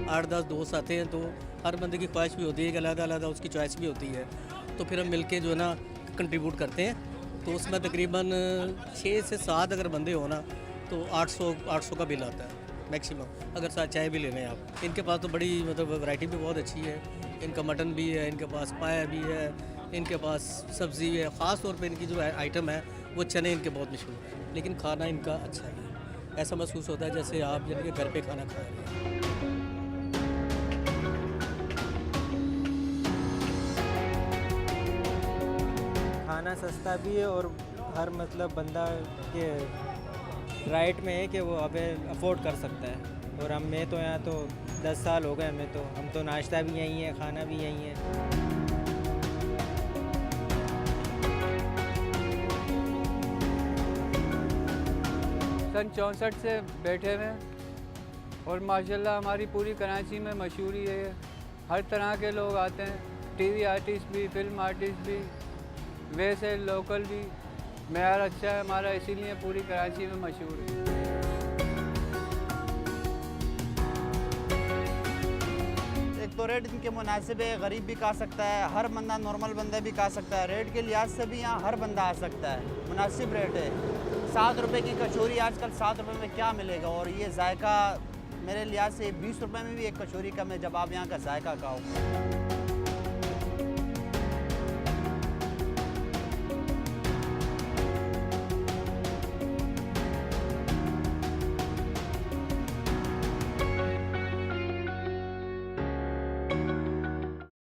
आठ 10 दोस्त आते हैं तो हर बंदे की ख्वाहिश भी होती है कि अलग-अलग उसकी चॉइस भी होती है, तो फिर हम मिलके जो है ना कंट्रीब्यूट करते हैं। तो उसमें तकरीबन 6 से 7 अगर बंदे हो ना तो 800 का बिल आता है मैक्सिमम, अगर साथ चाय भी लेने हैं आप। इनके पास तो बड़ी मतलब वैरायटी भी बहुत अच्छी है, इनका मटन भी है, इनके पास पाया भी है, इनके पास सब्ज़ी है। ख़ास तौर पे इनकी जो आइटम है वो चने इनके बहुत मशहूर है, लेकिन खाना इनका अच्छा है। ऐसा महसूस होता है जैसे आप यानी कि घर पे खाना खा रहे हैं। खाना सस्ता भी है और हर मतलब बंदा के राइट में है कि वो अफोर्ड कर सकता है। और मैं तो यहाँ तो 10 साल हो गए हमें, तो हम तो नाश्ता भी यहीं है, खाना भी यहीं है। सन 64 से बैठे हुए हैं और माशाल्लाह हमारी पूरी कराची में मशहूरी है। हर तरह के लोग आते हैं, टीवी आर्टिस्ट भी, फिल्म आर्टिस्ट भी, वैसे लोकल भी। मेयार अच्छा है हमारा, इसीलिए पूरी कराची में मशहूर है। एक तो रेट इनके मुनासिब है, गरीब भी खा सकता है, हर बंदा नॉर्मल बंदा भी खा सकता है। रेट के लिहाज से भी यहाँ हर बंदा आ सकता है, मुनासिब रेट है। 7 रुपये की कचौरी आजकल 7 रुपये में क्या मिलेगा, और ये जायका मेरे लिहाज से 20 रुपये में भी एक कचौरी कम है जब आप यहाँ का जायका खाओ।